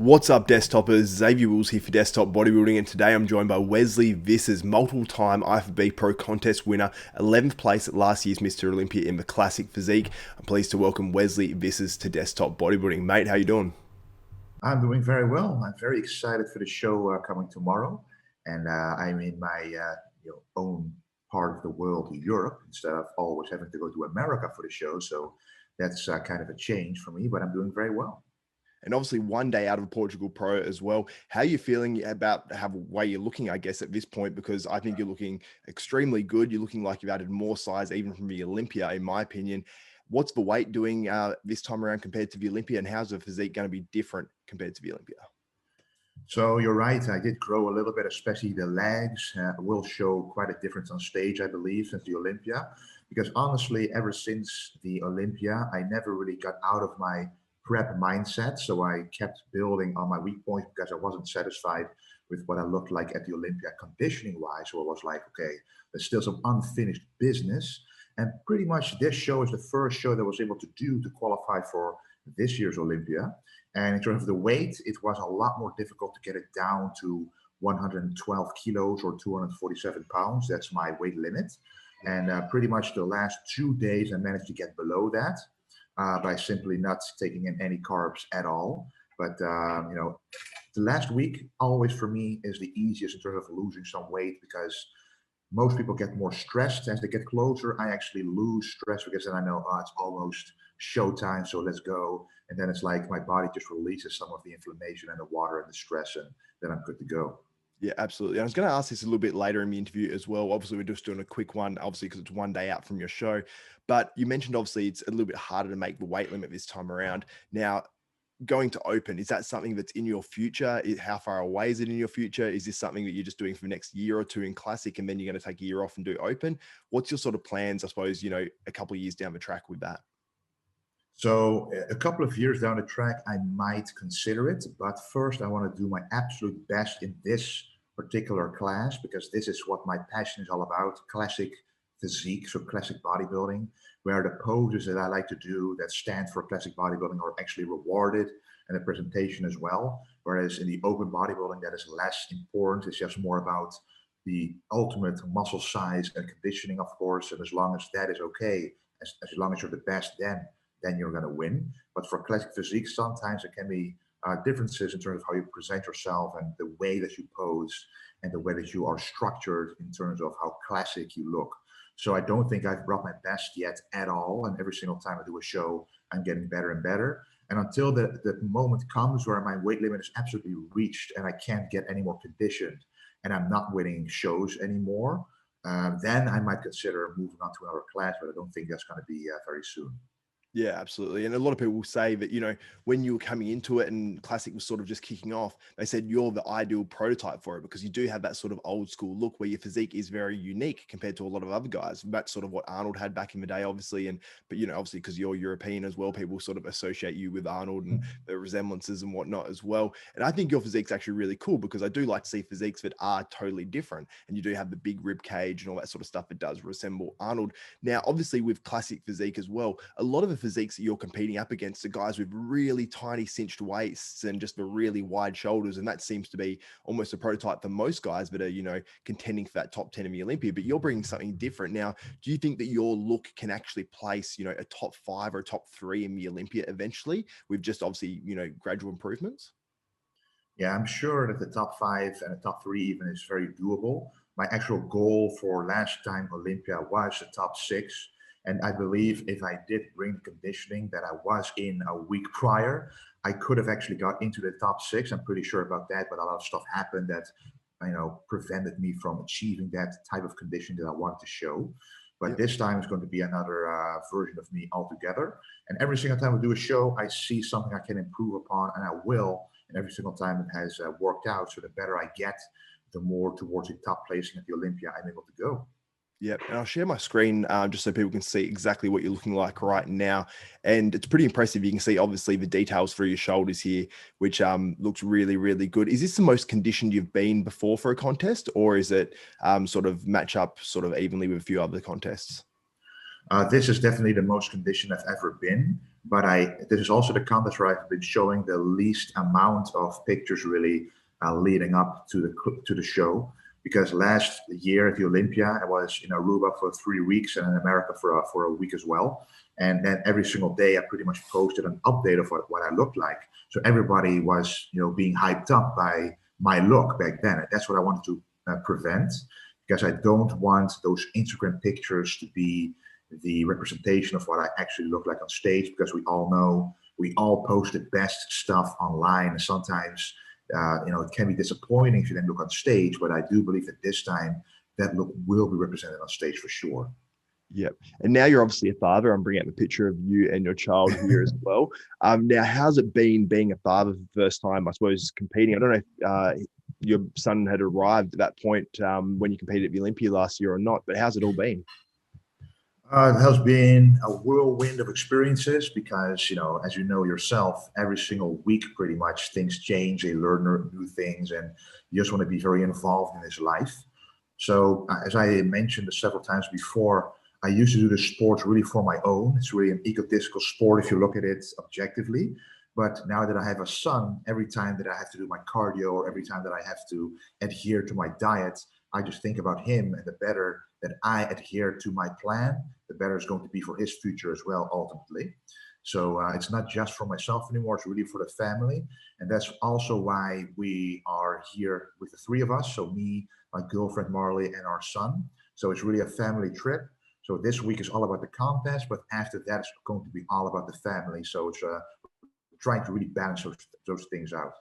What's up, desktopers? Xavier Wills here for Desktop Bodybuilding, and today I'm joined by Wesley Vissers, multiple-time IFBB Pro Contest winner, 11th place at last year's Mr. Olympia in the Classic Physique. I'm pleased to welcome Wesley Vissers to Desktop Bodybuilding. Mate, how you doing? I'm doing very well. I'm very excited for the show coming tomorrow, and I'm in my own part of the world, Europe, instead of always having to go to America for the show. So that's kind of a change for me, but I'm doing very well. And obviously one day out of Portugal Pro as well. How are you feeling about how way you're looking, I guess, at this point? Because I think you're looking extremely good. You're looking like you've added more size, even from the Olympia, in my opinion. What's the weight doing this time around compared to the Olympia, and how's the physique going to be different compared to the Olympia? So you're right. I did grow a little bit, especially the legs will show quite a difference on stage, I believe, since the Olympia. Because honestly, ever since the Olympia, I never really got out of my prep mindset. So I kept building on my weak points because I wasn't satisfied with what I looked like at the Olympia conditioning wise. So I was like, okay, there's still some unfinished business. And pretty much this show is the first show that I was able to do to qualify for this year's Olympia. And in terms of the weight, it was a lot more difficult to get it down to 112 kilos or 247 pounds. That's my weight limit. And pretty much the last 2 days, I managed to get below that by simply not taking in any carbs at all. But the last week always for me is the easiest in terms of losing some weight because most people get more stressed as they get closer. I actually lose stress because then I know, oh, it's almost showtime, so let's go. And then it's like my body just releases some of the inflammation and the water and the stress, and then I'm good to go. Yeah, absolutely. I was going to ask this a little bit later in the interview as well. Obviously, we're just doing a quick one, obviously, because it's one day out from your show. But you mentioned, obviously, it's a little bit harder to make the weight limit this time around. Now, going to Open, is that something that's in your future? How far away is it in your future? Is this something that you're just doing for the next year or two in Classic, and then you're going to take a year off and do Open? What's your sort of plans, I suppose, a couple of years down the track with that? So a couple of years down the track, I might consider it. But first, I want to do my absolute best in this particular class because this is what my passion is all about, classic physique, so classic bodybuilding, where the poses that I like to do that stand for classic bodybuilding are actually rewarded and the presentation as well. Whereas in the open bodybuilding, that is less important. It's just more about the ultimate muscle size and conditioning, of course. And as long as that is okay, as long as you're the best, then you're going to win. But for classic physique, sometimes there can be differences in terms of how you present yourself and the way that you pose and the way that you are structured in terms of how classic you look. So I don't think I've brought my best yet at all. And every single time I do a show, I'm getting better and better. And until the moment comes where my weight limit is absolutely reached and I can't get any more conditioned and I'm not winning shows anymore, then I might consider moving on to another class, but I don't think that's going to be very soon. Yeah, absolutely. And a lot of people will say that, when you were coming into it and Classic was sort of just kicking off, they said you're the ideal prototype for it because you do have that sort of old school look where your physique is very unique compared to a lot of other guys. That's sort of what Arnold had back in the day, obviously. But obviously, because you're European as well, people sort of associate you with Arnold and the resemblances and whatnot as well. And I think your physique's actually really cool because I do like to see physiques that are totally different. And you do have the big rib cage and all that sort of stuff that does resemble Arnold. Now, obviously, with classic physique as well, a lot of the physiques that you're competing up against are guys with really tiny cinched waists and just the really wide shoulders. And that seems to be almost a prototype for most guys that are, contending for that top 10 in the Olympia. But you're bringing something different. Now, do you think that your look can actually place, a top 5 or a top 3 in the Olympia eventually with just obviously, gradual improvements? Yeah, I'm sure that the top 5 and the top 3 even is very doable. My actual goal for last time Olympia was the top 6. And I believe if I did bring the conditioning that I was in a week prior, I could have actually got into the top 6. I'm pretty sure about that, but a lot of stuff happened that, prevented me from achieving that type of condition that I wanted to show. But this time is going to be another version of me altogether. And every single time I do a show, I see something I can improve upon, and I will. And every single time it has worked out. So the better I get, the more towards the top placing at the Olympia I'm able to go. Yep. And I'll share my screen just so people can see exactly what you're looking like right now. And it's pretty impressive. You can see obviously the details through your shoulders here, which looks really, really good. Is this the most conditioned you've been before for a contest, or is it sort of match up evenly with a few other contests? This is definitely the most conditioned I've ever been. but this is also the contest where I've been showing the least amount of pictures really leading up to the show. Because last year at the Olympia, I was in Aruba for 3 weeks and in America for a week as well. And then every single day, I pretty much posted an update of what I looked like. So everybody was, being hyped up by my look back then. And that's what I wanted to prevent, because I don't want those Instagram pictures to be the representation of what I actually look like on stage, because we all know we all post the best stuff online. And sometimes it can be disappointing if you then look on stage, but I do believe that this time that look will be represented on stage for sure. Yep. And now you're obviously a father. I'm bringing out the picture of you and your child here as well. Now, how's it been being a father for the first time, I suppose, competing? I don't know if your son had arrived at that point when you competed at the Olympia last year or not, but how's it all been? It has been a whirlwind of experiences because, as you know yourself, every single week, pretty much things change, they learn new things, and you just want to be very involved in his life. So as I mentioned several times before, I used to do the sport really for my own. It's really an egotistical sport if you look at it objectively. But now that I have a son, every time that I have to do my cardio or every time that I have to adhere to my diet, I just think about him, and the better that I adhere to my plan, the better it's going to be for his future as well, ultimately. So it's not just for myself anymore, it's really for the family. And that's also why we are here with the three of us. So me, my girlfriend Marley, and our son. So it's really a family trip. So this week is all about the contest, but after that it's going to be all about the family. So it's trying to really balance those things out.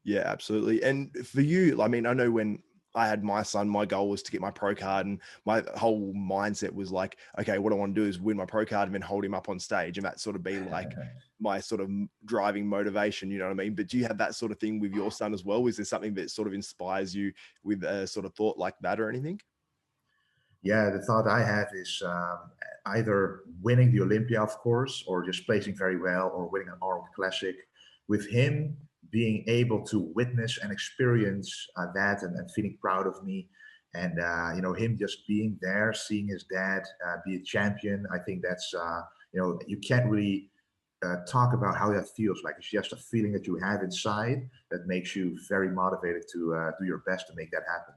Yeah, absolutely. And for you, I mean, I know when I had my son, my goal was to get my pro card, and my whole mindset was like, okay, what I want to do is win my pro card and then hold him up on stage, and that sort of be like my sort of driving motivation, you know what I mean? But do you have that sort of thing with your son as well? Is there something that sort of inspires you with a sort of thought like that or anything? Yeah, the thought I have is either winning the Olympia, of course, or just placing very well, or winning an Oral Classic. With him being able to witness and experience that, and feeling proud of me, and him just being there, seeing his dad be a champion. I think that's you can't really talk about how that feels like. It's just a feeling that you have inside that makes you very motivated to do your best to make that happen.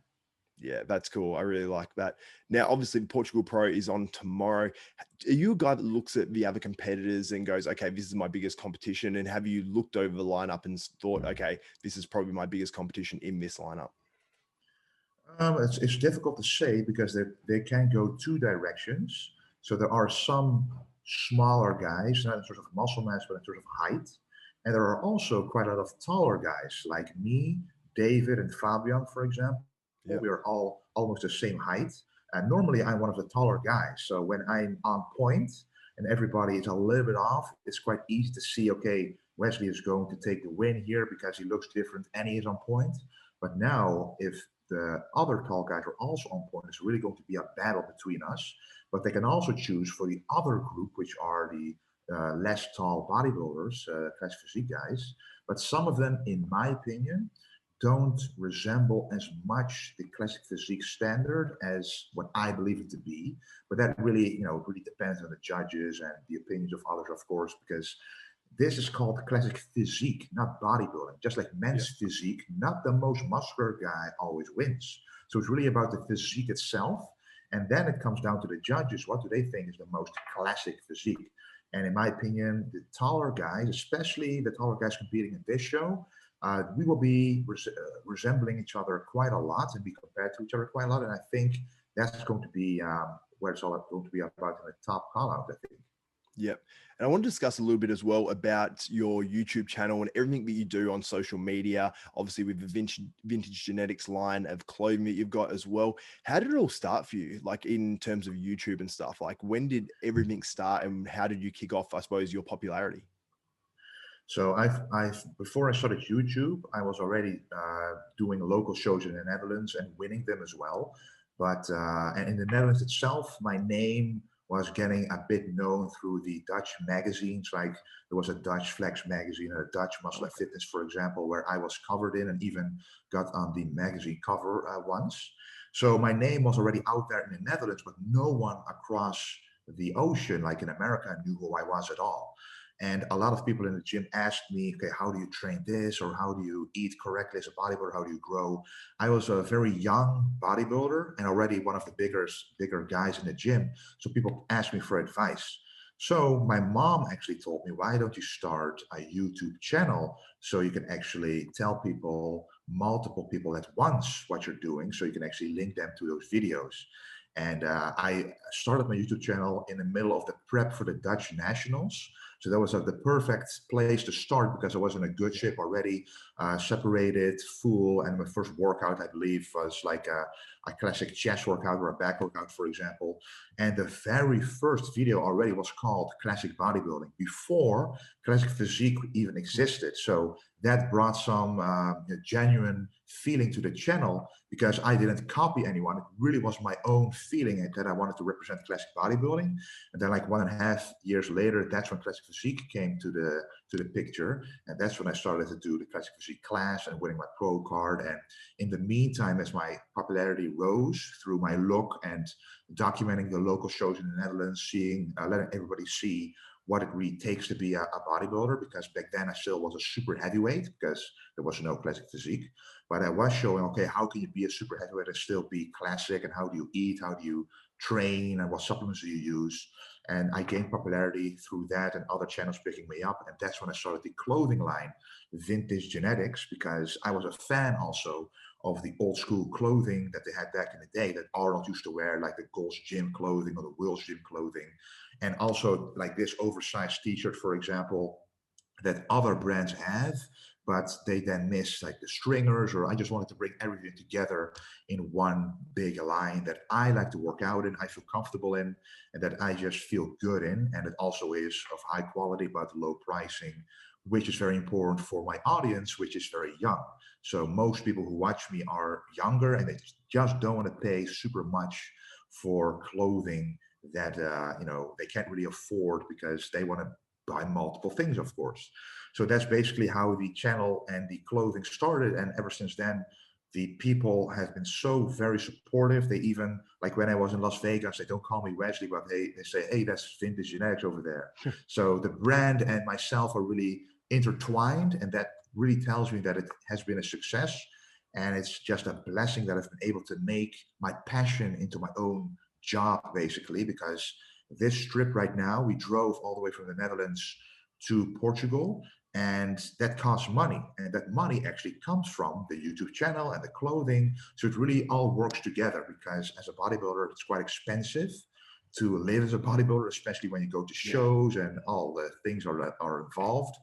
Yeah, that's cool. I really like that. Now, obviously, Portugal Pro is on tomorrow. Are you a guy that looks at the other competitors and goes, okay, this is my biggest competition? And have you looked over the lineup and thought, okay, this is probably my biggest competition in this lineup? It's difficult to say because they can go two directions. So there are some smaller guys, not in terms of muscle mass, but in terms of height. And there are also quite a lot of taller guys like me, David, and Fabian, for example. Yeah. We are all almost the same height. And normally I'm one of the taller guys. So when I'm on point and everybody is a little bit off, it's quite easy to see, okay, Wesley is going to take the win here because he looks different and he is on point. But now, if the other tall guys are also on point, it's really going to be a battle between us. But they can also choose for the other group, which are the less tall bodybuilders, classic physique guys. But some of them, in my opinion, don't resemble as much the classic physique standard as what I believe it to be. But that really, really depends on the judges and the opinions of others, of course, because this is called classic physique, not bodybuilding. Just like men's physique, not the most muscular guy always wins. So it's really about the physique itself. And then it comes down to the judges. What do they think is the most classic physique? And in my opinion, the taller guys, especially the taller guys competing in this show, we will be resembling each other quite a lot and be compared to each other quite a lot. And I think that's going to be where it's all going to be about in the top call out, I think. Yep. And I want to discuss a little bit as well about your YouTube channel and everything that you do on social media, obviously with the vintage genetics line of clothing that you've got as well. How did it all start for you? Like in terms of YouTube and stuff, like when did everything start and how did you kick off, I suppose, your popularity? So I've before I started YouTube, I was already doing local shows in the Netherlands and winning them as well. But and in the Netherlands itself, my name was getting a bit known through the Dutch magazines. Like there was a Dutch Flex magazine and a Dutch Muscle and Fitness, for example, where I was covered in and even got on the magazine cover once. So my name was already out there in the Netherlands, but no one across the ocean, like in America, knew who I was at all. And a lot of people in the gym asked me, okay, how do you train this? Or how do you eat correctly as a bodybuilder? How do you grow? I was a very young bodybuilder and already one of the bigger guys in the gym. So people asked me for advice. So my mom actually told me, why don't you start a YouTube channel so you can actually tell people, multiple people at once, what you're doing, so you can actually link them to those videos. And I started my YouTube channel in the middle of the prep for the Dutch Nationals. So that was the perfect place to start because I was in a good shape already, separated, full. And my first workout, I believe, was like a classic chest workout or a back workout, for example. And the very first video already was called Classic Bodybuilding before Classic Physique even existed. So that brought some genuine feeling to the channel because I didn't copy anyone. It really was my own feeling that I wanted to represent classic bodybuilding. And then like 1.5 years later, that's when Classic Physique came to the picture. And that's when I started to do the Classic Physique class and winning my pro card. And in the meantime, as my popularity rose through my look and documenting the local shows in the Netherlands, letting everybody see what it really takes to be a bodybuilder, because back then I still was a super heavyweight because there was no Classic Physique. But I was showing, okay, how can you be a super heavyweight and still be classic? And how do you eat? How do you train? And what supplements do you use? And I gained popularity through that and other channels picking me up. And that's when I started the clothing line, Vintage Genetics, because I was a fan also of the old school clothing that they had back in the day that Arnold used to wear, like the Gold's Gym clothing or the Will's Gym clothing. And also like this oversized t-shirt, for example, that other brands have, but they then miss like the stringers, or I just wanted to bring everything together in one big line that I like to work out in, I feel comfortable in, and that I just feel good in. And it also is of high quality, but low pricing, which is very important for my audience, which is very young. So most people who watch me are younger and they just don't want to pay super much for clothing that they can't really afford because they want to buy multiple things, of course. So that's basically how the channel and the clothing started. And ever since then, the people have been so very supportive. They even, like when I was in Las Vegas, they don't call me Wesley, but they say, hey, that's Vintage Genetics over there. So the brand and myself are really intertwined, and that really tells me that it has been a success. And it's just a blessing that I've been able to make my passion into my own job, basically, because this trip right now, we drove all the way from the Netherlands to Portugal, and that costs money. And that money actually comes from the YouTube channel and the clothing. So it really all works together, because as a bodybuilder, it's quite expensive to live as a bodybuilder, especially when you go to shows and all the things are involved.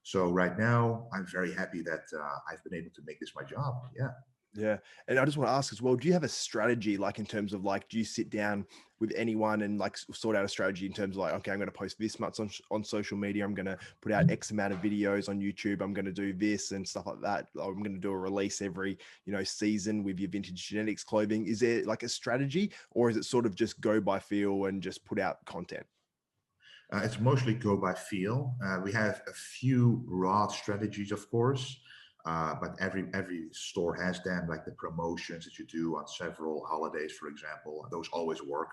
So right now, I'm very happy that I've been able to make this my job. Yeah. Yeah. And I just want to ask as well, do you have a strategy, like in terms of like, do you sit down with anyone and like sort out a strategy in terms of like, okay, I'm going to post this much on social media. I'm going to put out X amount of videos on YouTube. I'm going to do this and stuff like that. Or I'm going to do a release every, season with your Vintage Genetics clothing. Is there like a strategy, or is it sort of just go by feel and just put out content? It's mostly go by feel. We have a few broad strategies, of course, but every store has them, like the promotions that you do on several holidays, for example. Those always work.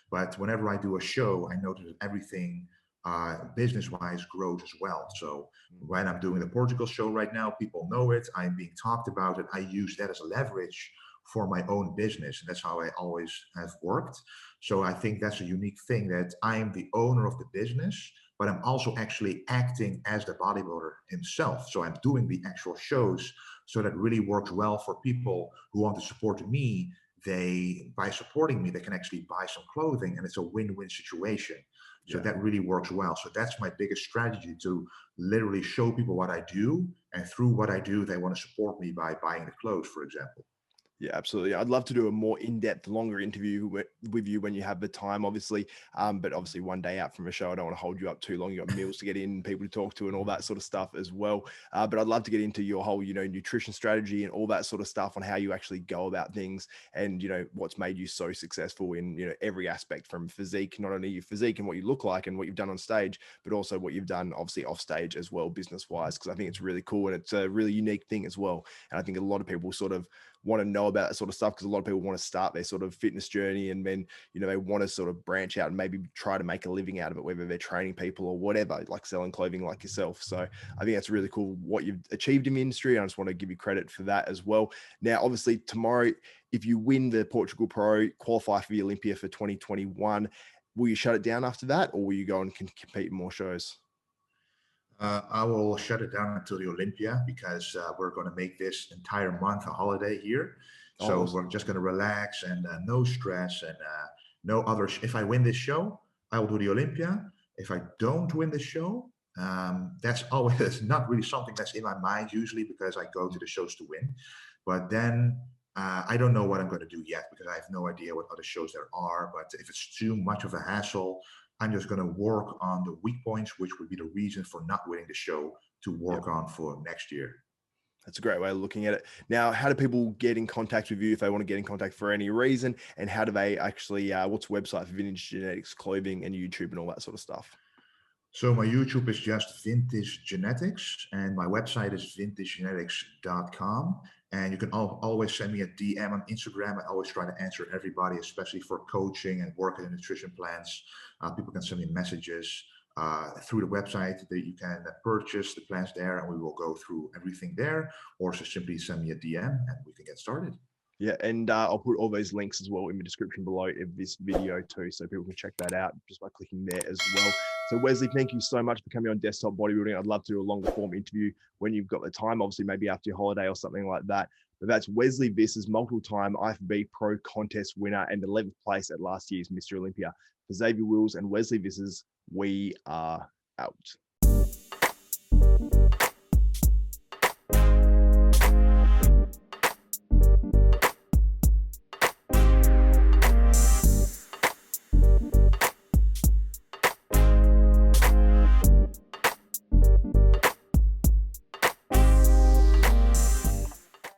But whenever I do a show, I notice that everything business-wise grows as well. So when I'm doing the Portugal show right now, people know it. I'm being talked about it. I use that as a leverage for my own business. And that's how I always have worked. So I think that's a unique thing, that I'm the owner of the business, but I'm also actually acting as the bodybuilder himself. So I'm doing the actual shows. So that really works well for people who want to support me. By supporting me, they can actually buy some clothing, and it's a win-win situation. So that really works well. So that's my biggest strategy, to literally show people what I do. And through what I do, they want to support me by buying the clothes, for example. Yeah, absolutely. I'd love to do a more in-depth, longer interview with you when you have the time, obviously. But obviously, one day out from a show, I don't want to hold you up too long. You got meals to get in, people to talk to, and all that sort of stuff as well. But I'd love to get into your whole, nutrition strategy and all that sort of stuff, on how you actually go about things, and what's made you so successful in every aspect, from physique, not only your physique and what you look like and what you've done on stage, but also what you've done obviously off stage as well, business wise. Because I think it's really cool, and it's a really unique thing as well. And I think a lot of people sort of want to know about that sort of stuff, because a lot of people want to start their sort of fitness journey, and then, you know, they want to sort of branch out and maybe try to make a living out of it, whether they're training people or whatever, like selling clothing like yourself. So I think that's really cool what you've achieved in the industry. I just want to give you credit for that as well. Now, obviously tomorrow, if you win the Portugal Pro, qualify for the Olympia for 2021, will you shut it down after that, or will you go and compete in more shows? I will shut it down until the Olympia, because we're going to make this entire month a holiday here. So Awesome. we're just going to relax, and no stress, and no other. If I win this show, I will do the Olympia. If I don't win this show, that's always not really something that's in my mind usually, because I go to the shows to win. But then I don't know what I'm going to do yet, because I have no idea what other shows there are. But if it's too much of a hassle, I'm just going to work on the weak points, which would be the reason for not winning the show, to work on for next year. That's a great way of looking at it. Now, how do people get in contact with you if they want to get in contact for any reason? And how do they actually, what's the website for Vintage Genetics Clothing and YouTube and all that sort of stuff? So my YouTube is just Vintage Genetics, and my website is vintagegenetics.com. And you can always send me a DM on Instagram. I always try to answer everybody, especially for coaching and working in nutrition plans. People can send me messages through the website that you can purchase the plans there, and we will go through everything there. Or just simply send me a DM and we can get started. Yeah, and I'll put all those links as well in the description below of this video too, so people can check that out just by clicking there as well. So Wesley, thank you so much for coming on Desktop Bodybuilding. I'd love to do a longer form interview when you've got the time, obviously maybe after your holiday or something like that. But that's Wesley Vissers, multiple-time IFBB Pro Contest winner and 11th place at last year's Mr. Olympia. For Xavier Wills and Wesley Vissers, we are out.